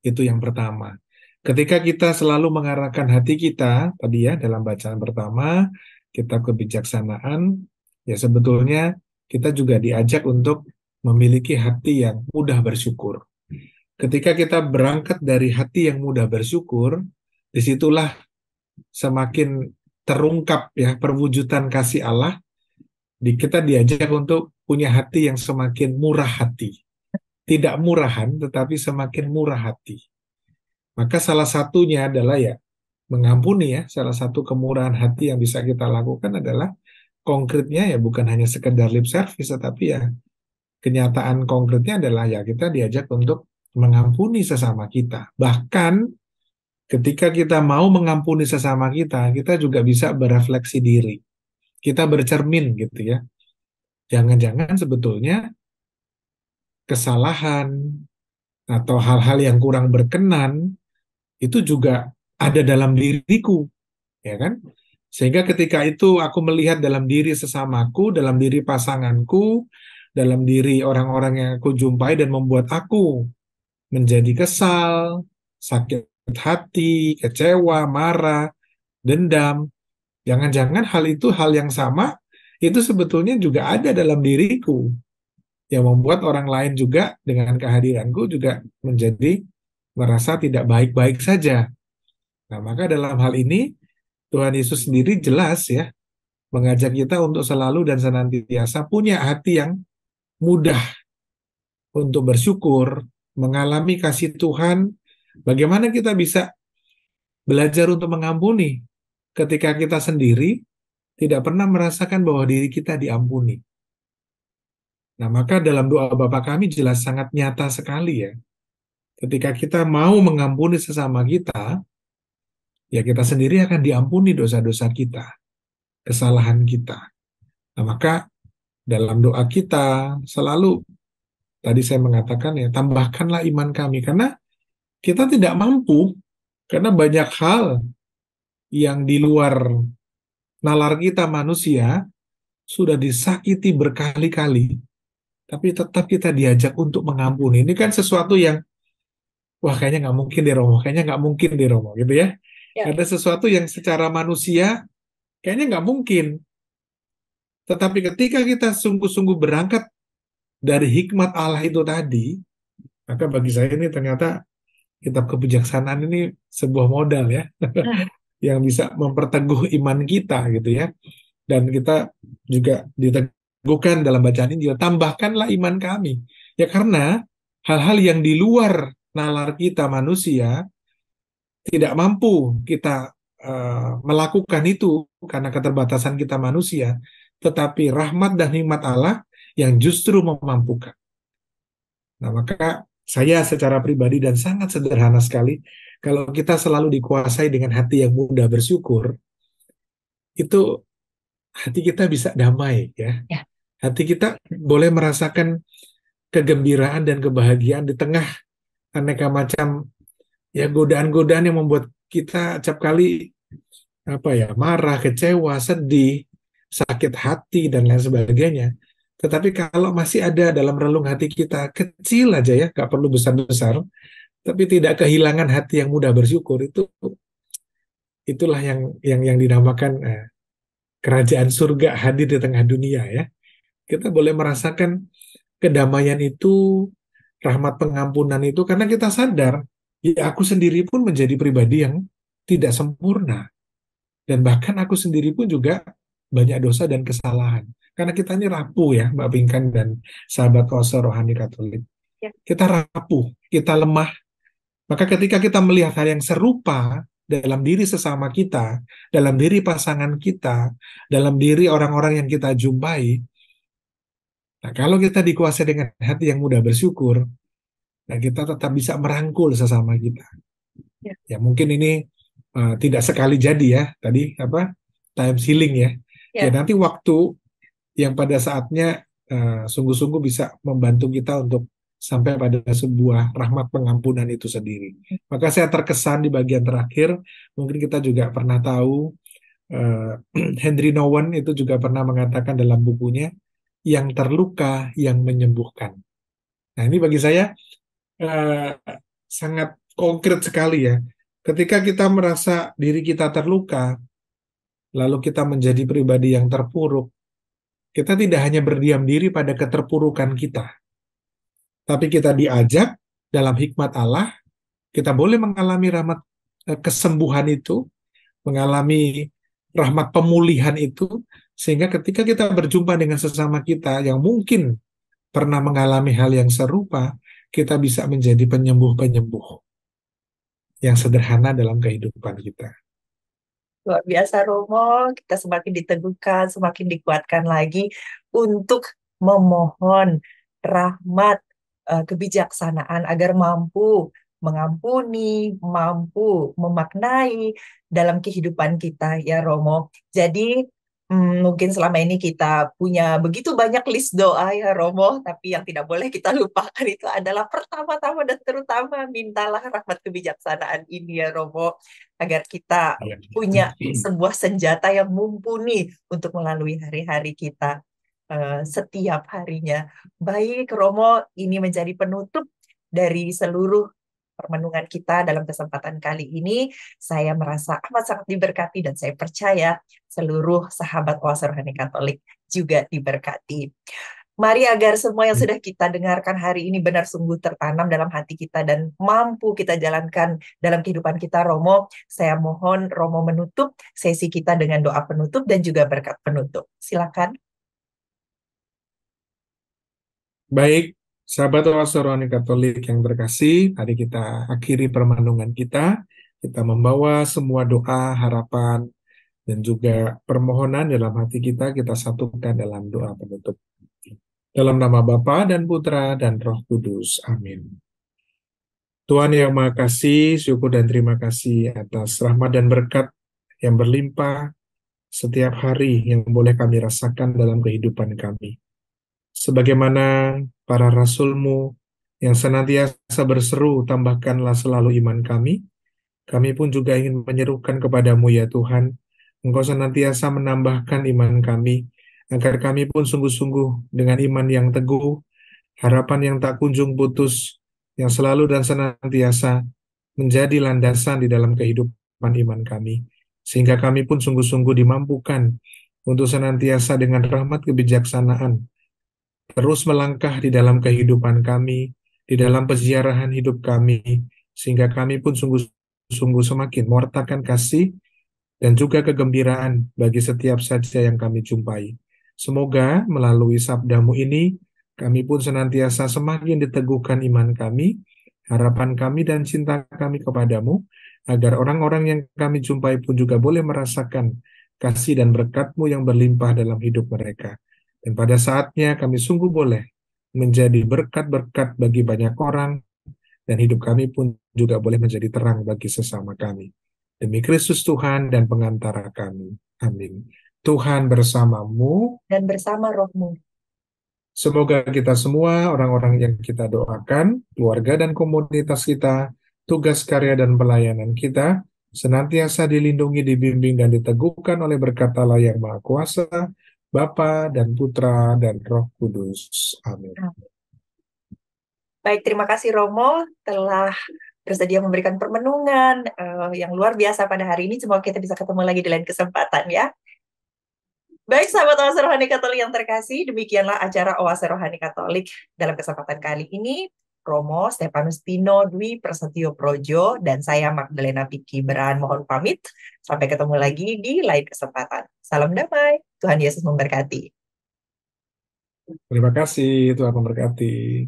Itu yang pertama. Ketika kita selalu mengarahkan hati kita, tadi ya dalam bacaan pertama, kitab kebijaksanaan, ya sebetulnya kita juga diajak untuk memiliki hati yang mudah bersyukur. Ketika kita berangkat dari hati yang mudah bersyukur, disitulah semakin terungkap ya perwujudan kasih Allah. Kita diajak untuk punya hati yang semakin murah hati. Tidak murahan, tetapi semakin murah hati. Maka salah satunya adalah ya mengampuni ya. Salah satu kemurahan hati yang bisa kita lakukan adalah konkretnya ya bukan hanya sekedar lip service, tetapi ya kenyataan konkretnya adalah ya kita diajak untuk mengampuni sesama kita. Bahkan ketika kita mau mengampuni sesama kita, kita juga bisa berefleksi diri. Kita bercermin gitu ya. Jangan-jangan sebetulnya kesalahan atau hal-hal yang kurang berkenan itu juga ada dalam diriku, ya kan? Sehingga ketika itu aku melihat dalam diri sesamaku, dalam diri pasanganku, dalam diri orang-orang yang aku jumpai dan membuat aku menjadi kesal, sakit hati, kecewa, marah, dendam, Jangan-jangan hal itu, hal yang sama, itu sebetulnya juga ada dalam diriku, yang membuat orang lain juga dengan kehadiranku juga menjadi merasa tidak baik-baik saja. Nah, maka dalam hal ini, Tuhan Yesus sendiri jelas ya, mengajak kita untuk selalu dan senantiasa punya hati yang mudah untuk bersyukur, mengalami kasih Tuhan. Bagaimana kita bisa belajar untuk mengampuni ketika kita sendiri tidak pernah merasakan bahwa diri kita diampuni. Nah, maka dalam doa Bapa kami jelas sangat nyata sekali ya. Ketika kita mau mengampuni sesama kita, ya kita sendiri akan diampuni dosa-dosa kita, kesalahan kita. Nah, maka dalam doa kita selalu, tadi saya mengatakan ya, tambahkanlah iman kami. Karena kita tidak mampu, karena banyak hal yang di luar nalar kita manusia, sudah disakiti berkali-kali, tapi tetap kita diajak untuk mengampuni. Ini kan sesuatu yang, wah kayaknya nggak mungkin di Romo, kayaknya nggak mungkin di Romo, gitu ya. Ya. Ada sesuatu yang secara manusia, kayaknya nggak mungkin. Tetapi ketika kita sungguh-sungguh berangkat dari hikmat Allah itu tadi, maka bagi saya ini ternyata kitab kebijaksanaan ini sebuah modal ya, Hmm. yang bisa memperteguh iman kita gitu ya. Dan kita juga diteguhkan dalam bacaan ini, juga tambahkanlah iman kami. Ya karena hal-hal yang di luar nalar kita manusia tidak mampu kita melakukan itu karena keterbatasan kita manusia, tetapi rahmat dan nikmat Allah yang justru memampukan. Nah, maka saya secara pribadi dan sangat sederhana sekali, kalau kita selalu dikuasai dengan hati yang mudah bersyukur, itu hati kita bisa damai ya. Ya. Hati kita boleh merasakan kegembiraan dan kebahagiaan di tengah aneka macam ya godaan-godaan yang membuat kita acap kali apa ya, marah, kecewa, sedih, sakit hati dan lain sebagainya. Tetapi kalau masih ada dalam relung hati kita kecil aja ya, nggak perlu besar-besar, tapi tidak kehilangan hati yang mudah bersyukur, itulah yang dinamakan kerajaan surga hadir di tengah dunia ya. Kita boleh merasakan kedamaian itu, rahmat pengampunan itu karena kita sadar ya aku sendiri pun menjadi pribadi yang tidak sempurna, dan bahkan aku sendiri pun juga banyak dosa dan kesalahan. Karena kita ini rapuh ya, Mbak Pinkan dan sahabat kuasa rohani Katolik. Ya. Kita rapuh, kita lemah. Maka ketika kita melihat hal yang serupa dalam diri sesama kita, dalam diri pasangan kita, dalam diri orang-orang yang kita jumpai, nah kalau kita dikuasai dengan hati yang mudah bersyukur, nah kita tetap bisa merangkul sesama kita. Ya. Ya mungkin ini tidak sekali jadi ya, tadi apa, time healing ya. Ya Ya. nanti waktu yang pada saatnya sungguh-sungguh bisa membantu kita untuk sampai pada sebuah rahmat pengampunan itu sendiri. Maka saya terkesan di bagian terakhir, mungkin kita juga pernah tahu eh, Henry Nouwen itu juga pernah mengatakan dalam bukunya, yang terluka yang menyembuhkan. Nah ini bagi saya eh, sangat konkret sekali ya. Ketika kita merasa diri kita terluka, lalu kita menjadi pribadi yang terpuruk, kita tidak hanya berdiam diri pada keterpurukan kita, tapi kita diajak dalam hikmat Allah, kita boleh mengalami rahmat kesembuhan itu, mengalami rahmat pemulihan itu, sehingga ketika kita berjumpa dengan sesama kita yang mungkin pernah mengalami hal yang serupa, kita bisa menjadi penyembuh-penyembuh yang sederhana dalam kehidupan kita. Luar biasa Romo, kita semakin diteguhkan, semakin dikuatkan lagi untuk memohon rahmat, kebijaksanaan agar mampu mengampuni, mampu memaknai dalam kehidupan kita ya Romo. Jadi mungkin selama ini kita punya begitu banyak list doa ya Romo, tapi yang tidak boleh kita lupakan itu adalah pertama-tama dan terutama mintalah rahmat kebijaksanaan ini ya Romo, agar kita Ya. punya sebuah senjata yang mumpuni untuk melalui hari-hari kita setiap harinya. Baik Romo, ini menjadi penutup dari seluruh permenungan kita dalam kesempatan kali ini. Saya merasa amat sangat diberkati dan saya percaya seluruh sahabat Oase Rohani Katolik juga diberkati. Mari agar semua yang sudah kita dengarkan hari ini benar sungguh tertanam dalam hati kita dan mampu kita jalankan dalam kehidupan kita. Romo, saya mohon Romo menutup sesi kita dengan doa penutup dan juga berkat penutup. Silakan. Baik, sahabat Oase Rohani Katolik yang terkasih, mari kita akhiri permenungan kita. Kita membawa semua doa, harapan, dan juga permohonan dalam hati kita satukan dalam doa penutup. Dalam nama Bapa dan Putra dan Roh Kudus. Amin. Tuhan yang Maha Kasih, syukur dan terima kasih atas rahmat dan berkat yang berlimpah setiap hari yang boleh kami rasakan dalam kehidupan kami. Sebagaimana para rasul-Mu yang senantiasa berseru, tambahkanlah selalu iman kami pun juga ingin menyerukan kepadamu ya Tuhan, Engkau senantiasa menambahkan iman kami, agar kami pun sungguh-sungguh dengan iman yang teguh, harapan yang tak kunjung putus, yang selalu dan senantiasa menjadi landasan di dalam kehidupan iman kami, sehingga kami pun sungguh-sungguh dimampukan untuk senantiasa dengan rahmat kebijaksanaan terus melangkah di dalam kehidupan kami, di dalam peziarahan hidup kami, sehingga kami pun sungguh-sungguh semakin mewartakan kasih dan juga kegembiraan bagi setiap saja yang kami jumpai. Semoga melalui sabdamu ini, kami pun senantiasa semakin diteguhkan iman kami, harapan kami dan cinta kami kepadamu, agar orang-orang yang kami jumpai pun juga boleh merasakan kasih dan berkat-Mu yang berlimpah dalam hidup mereka. Dan pada saatnya kami sungguh boleh menjadi berkat-berkat bagi banyak orang, dan hidup kami pun juga boleh menjadi terang bagi sesama kami. Demi Kristus Tuhan dan pengantara kami. Amin. Tuhan bersamamu. Dan bersama rohmu. Semoga kita semua, orang-orang yang kita doakan, keluarga dan komunitas kita, tugas karya dan pelayanan kita, senantiasa dilindungi, dibimbing, dan diteguhkan oleh berkat Allah yang Maha Kuasa, Bapa dan Putra dan Roh Kudus. Amin. Baik, terima kasih Romo telah bersedia memberikan permenungan yang luar biasa pada hari ini. Semoga kita bisa ketemu lagi di lain kesempatan ya. Baik, sahabat Oase Rohani Katolik yang terkasih, demikianlah acara Oase Rohani Katolik dalam kesempatan kali ini. Romo Stefanus Tino Dwi Prasetyo Projo dan saya Magdalena Piki Beran mohon pamit. Sampai ketemu lagi di lain kesempatan. Salam damai. Tuhan Yesus memberkati. Terima kasih, Tuhan memberkati.